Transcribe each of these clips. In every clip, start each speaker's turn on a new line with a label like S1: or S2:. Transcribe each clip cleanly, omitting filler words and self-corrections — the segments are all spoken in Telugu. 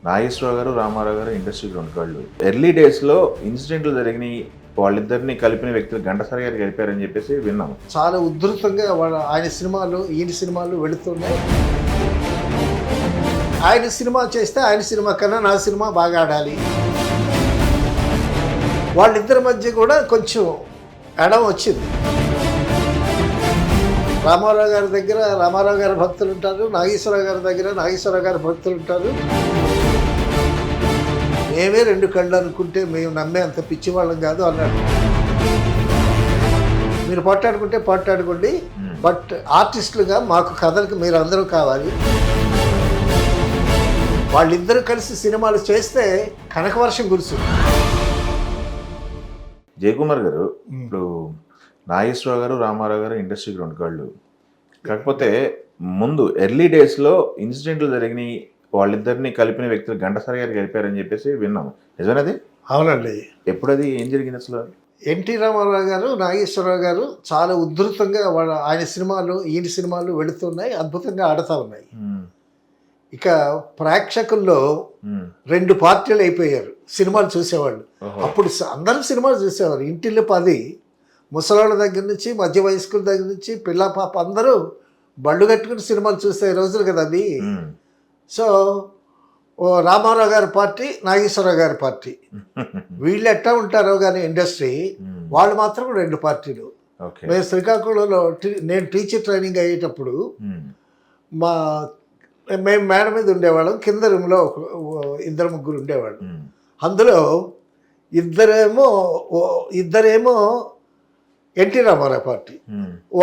S1: నాగేశ్వరరావు గారు, రామారావు గారు ఇండస్ట్రీకి రెండు కళ్ళు. ఎర్లీ డేస్‌లో ఇన్సిడెంట్లు జరిగినాయి. వాళ్ళిద్దరిని కలిపిన వ్యక్తులు ఘంటసాల గారు కలిపారని చెప్పేసి విన్నాము.
S2: చాలా ఉధృతంగా ఆయన సినిమాలు ఈయన సినిమాలు వెళుతున్నాయి. ఆయన సినిమా చేస్తే ఆయన సినిమా కన్నా నా సినిమా బాగా ఆడాలి. వాళ్ళిద్దరి మధ్య కూడా కొంచెం ఎడం వచ్చింది. రామారావు గారి దగ్గర రామారావు గారి భక్తులు ఉంటారు, నాగేశ్వరరావు గారి దగ్గర నాగేశ్వరరావు గారి భక్తులు ఉంటారు. మేమే రెండు కళ్ళు అనుకుంటే మేము నమ్మే అంత పిచ్చివాళ్ళం కాదు అన్నాడు. మీరు పోట్లాడుకోండి, బట్ ఆర్టిస్టులుగా మాకు కథలకు మీరు అందరూ కావాలి. వాళ్ళిద్దరూ కలిసి సినిమాలు చేస్తే కనకవర్షం కురుస్తుంది.
S1: జయకుమార్ గారు, ఇప్పుడు నాగేశ్వరరావు గారు, రామారావు గారు ఇండస్ట్రీకి రెండు కళ్ళు. కాకపోతే ముందు ఎర్లీ డేస్‌లో ఇన్సిడెంట్లు జరిగినాయి. వాళ్ళిద్దరిని కలిపిన వ్యక్తులు ఘంటసాల గారు కలిపారని చెప్పేసి విన్నాము. నిజమేనది?
S2: అవునండి.
S1: ఎప్పుడది ఏం జరిగింది అసలు?
S2: ఎన్టీ రామారావు గారు, నాగేశ్వరరావు గారు చాలా ఉధృతంగా ఆయన సినిమాలు ఈయన సినిమాలు వెళుతున్నాయి, అద్భుతంగా ఆడుతూ ఉన్నాయి. ఇక ప్రేక్షకుల్లో రెండు పార్టీలు అయిపోయారు సినిమాలు చూసేవాళ్ళు. అప్పుడు అందరూ సినిమాలు చూసేవారు. ఇంటిల్లి 10 ముసలాళ్ళ దగ్గర నుంచి మధ్య వయస్కుల దగ్గర నుంచి పిల్ల పాప అందరూ బళ్ళు కట్టుకుని సినిమాలు చూసే రోజులు కదా అవి. సో రామారావు గారి పార్టీ, నాగేశ్వరరావు గారి పార్టీ, వీళ్ళు ఎట్టా ఉంటారో కానీ ఇండస్ట్రీ, వాళ్ళు మాత్రం రెండు పార్టీలు. మేము శ్రీకాకుళంలో నేను టీచర్ ట్రైనింగ్ అయ్యేటప్పుడు మేము మేడ మీద ఉండేవాళ్ళం, కింద రూమ్లో ఇద్దరు ముగ్గురు ఉండేవాళ్ళం. అందులో ఇద్దరేమో ఎన్టీ రామారావు పార్టీ,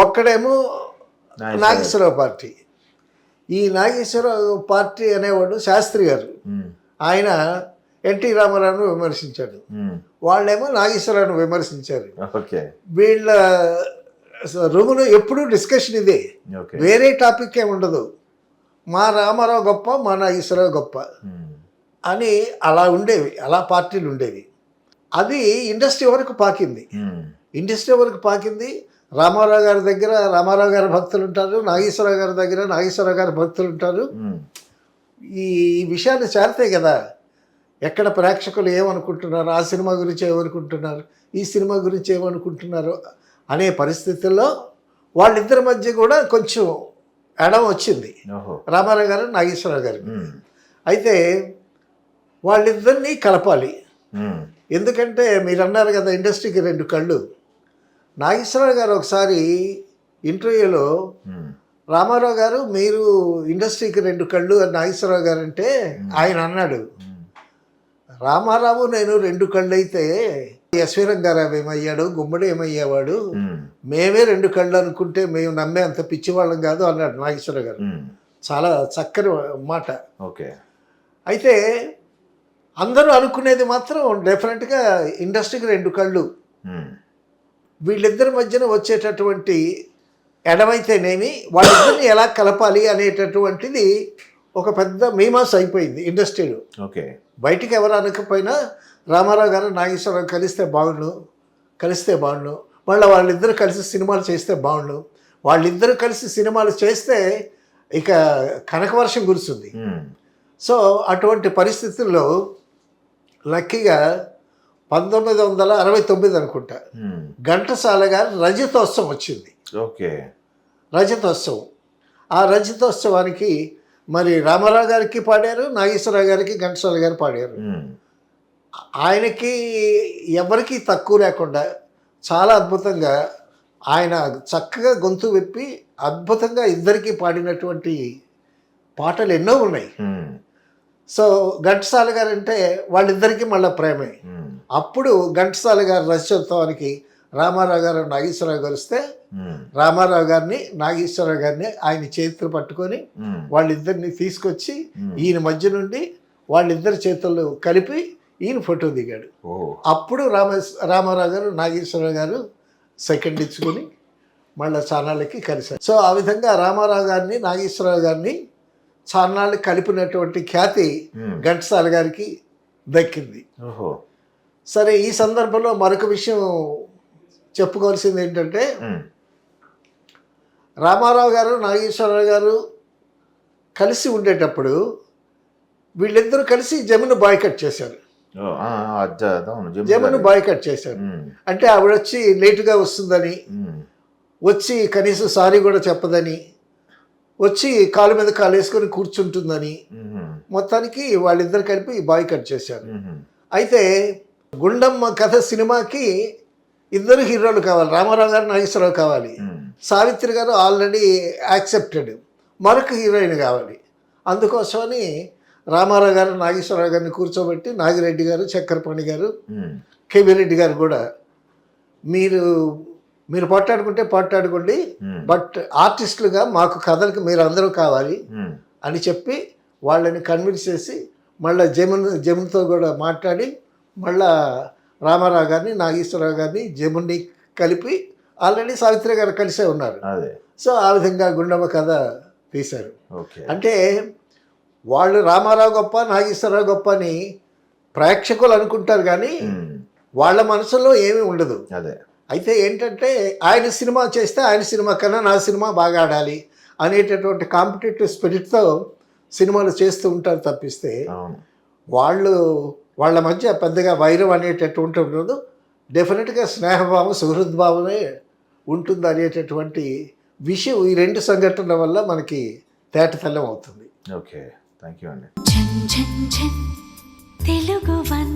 S2: ఒక్కడేమో నాగేశ్వరరావు పార్టీ. ఈ నాగేశ్వరరావు పార్టీ అనేవాడు శాస్త్రి గారు. ఆయన ఎన్టీ రామారావును విమర్శించాడు, వాళ్ళేమో నాగేశ్వరరావును విమర్శించారు. వీళ్ళ రూములో ఎప్పుడూ డిస్కషన్ ఇదే, వేరే టాపిక్ ఏమి ఉండదు. మా రామారావు గొప్ప, మా నాగేశ్వరరావు గొప్ప అని అలా ఉండేవి, అలా పార్టీలు ఉండేవి. అది ఇండస్ట్రీ వరకు పాకింది. రామారావు గారి దగ్గర రామారావు గారి భక్తులు ఉంటారు, నాగేశ్వరరావు గారి దగ్గర నాగేశ్వరరావు గారి భక్తులు ఉంటారు. ఈ విషయాన్ని చేరతాయి కదా, ఎక్కడ ప్రేక్షకులు ఏమనుకుంటున్నారు, ఆ సినిమా గురించి ఏమనుకుంటున్నారు, ఈ సినిమా గురించి ఏమనుకుంటున్నారు అనే పరిస్థితుల్లో వాళ్ళిద్దరి మధ్య కూడా కొంచెం ఎడం వచ్చింది, రామారావు గారు నాగేశ్వరరావు గారు. అయితే వాళ్ళిద్దరినీ కలపాలి. ఎందుకంటే మీరు అన్నారు కదా ఇండస్ట్రీకి రెండు కళ్ళు. నాగేశ్వరరావు గారు ఒకసారి ఇంటర్వ్యూలో రామారావు గారు మీరు ఇండస్ట్రీకి రెండు కళ్ళు అని నాగేశ్వరరావు గారు అంటే ఆయన అన్నాడు, రామారావు నేను రెండు కళ్ళు అయితే ఎస్వి రంగారావు ఏమయ్యాడు, గుమ్మడి ఏమయ్యేవాడు, మేమే రెండు కళ్ళు అనుకుంటే మేము నమ్మే అంత పిచ్చివాళ్ళం కాదు అన్నాడు నాగేశ్వరరావు గారు. చాలా చక్కని మాట. అయితే అందరూ అనుకునేది మాత్రం డెఫినెట్గా ఇండస్ట్రీకి రెండు కళ్ళు, వీళ్ళిద్దరి మధ్యన వచ్చేటటువంటి ఎడమైతేనేమి వాళ్ళిద్దరిని ఎలా కలపాలి అనేటటువంటిది ఒక పెద్ద మీమాస్ అయిపోయింది ఇండస్ట్రీలో. బయటికి ఎవరు అనకపోయినా రామారావు గారు నాగేశ్వరరావు కలిస్తే బాగుండు, మళ్ళీ వాళ్ళిద్దరూ కలిసి సినిమాలు చేస్తే బాగుండు, వాళ్ళిద్దరూ కలిసి సినిమాలు చేస్తే ఇక కనకవర్షం కురుస్తుంది. సో అటువంటి పరిస్థితుల్లో లక్కీగా 1969 అనుకుంటా ఘంటసాల గారు రజతోత్సవం వచ్చింది. రజతోత్సవం. ఆ రజతోత్సవానికి మరి రామారావు గారికి పాడారు, నాగేశ్వరరావు గారికి ఘంటసాల గారు పాడారు. ఆయనకి ఎవరికి తక్కువ లేకుండా చాలా అద్భుతంగా ఆయన చక్కగా గొంతు విప్పి అద్భుతంగా ఇద్దరికి పాడినటువంటి పాటలు ఎన్నో ఉన్నాయి. సో ఘంటసాల గారు అంటే వాళ్ళిద్దరికీ మళ్ళీ ప్రేమే. అప్పుడు ఘంటసాల గారు రజతోత్సవానికి రామారావు గారు నాగేశ్వరరావు కలిస్తే రామారావు గారిని నాగేశ్వరరావు గారిని ఆయన చేతులు పట్టుకొని వాళ్ళిద్దరిని తీసుకొచ్చి ఈయన మధ్య నుండి వాళ్ళిద్దరి చేతుల్లో కలిపి ఈయన ఫోటో దిగాడు. అప్పుడు రామారావు గారు నాగేశ్వరరావు గారు సెకండ్ ఇచ్చుకొని మళ్ళీ చాన్నాళ్ళకి కలిశారు. సో ఆ విధంగా రామారావు గారిని నాగేశ్వరరావు గారిని చాన్నాళ్ళు కలిపినటువంటి ఖ్యాతి ఘంటసాల గారికి దక్కింది. సరే, ఈ సందర్భంలో మరొక విషయం చెప్పుకోవాల్సింది ఏంటంటే రామారావు గారు నాగేశ్వరరావు గారు కలిసి ఉండేటప్పుడు వీళ్ళిద్దరూ కలిసి జమును బాయ్కట్ చేశారు.
S1: ఓ, అవును
S2: జమును బాయ్కట్ చేశారు. అంటే ఆవిడ వచ్చి లేటుగా వస్తుందని, వచ్చి కనీసం సారీ కూడా చెప్పదని, వచ్చి కాలు మీద కాలు వేసుకొని కూర్చుంటుందని, మొత్తానికి వాళ్ళిద్దరు కలిపి బాయ్కట్ చేశారు. అయితే గుండమ్మ కథ సినిమాకి ఇద్దరు హీరోలు కావాలి, రామారావు గారు, నాగేశ్వరరావు కావాలి. సావిత్రి గారు ఆల్రెడీ యాక్సెప్టెడ్, మరొక హీరోయిన్ కావాలి. అందుకోసమని రామారావు గారు, నాగేశ్వరరావు గారిని కూర్చోబెట్టి నాగిరెడ్డి గారు, చక్రపాణి గారు, కేవీ రెడ్డి గారు కూడా మీరు పోట్లాడుకోండి, బట్ ఆర్టిస్టులుగా మాకు కథలకు మీరు అందరూ కావాలి అని చెప్పి వాళ్ళని కన్విన్స్ చేసి మళ్ళీ జమున్తో కూడా మాట్లాడి మళ్ళా రామారావు గారిని, నాగేశ్వరరావు గారిని, జమున్ని కలిపి ఆల్రెడీ సావిత్రి గారు కలిసే ఉన్నారు. సో ఆ విధంగా గుండమ్మ కథ తీశారు. అంటే వాళ్ళు రామారావు గొప్ప, నాగేశ్వరరావు గొప్ప అని ప్రేక్షకులు అనుకుంటారు, కానీ వాళ్ళ మనసులో ఏమీ ఉండదు. అయితే ఏంటంటే ఆయన సినిమా చేస్తే ఆయన సినిమా కన్నా నా సినిమా బాగా ఆడాలి అనేటటువంటి కాంపిటేటివ్ స్పిరిట్తో సినిమాలు చేస్తూ ఉంటారు తప్పిస్తే వాళ్ళ మధ్య పెద్దగా వైరం అనేటటువంటి ఉండదు. డెఫినెట్గా స్నేహభావం, సుహృద్భావమే ఉంటుంది అనేటటువంటి విషయం ఈ రెండు సంఘటనల వల్ల మనకి తేటతెల్లం అవుతుంది.
S1: ఓకే, థ్యాంక్ యూ అండి.
S3: తెలుగు వన్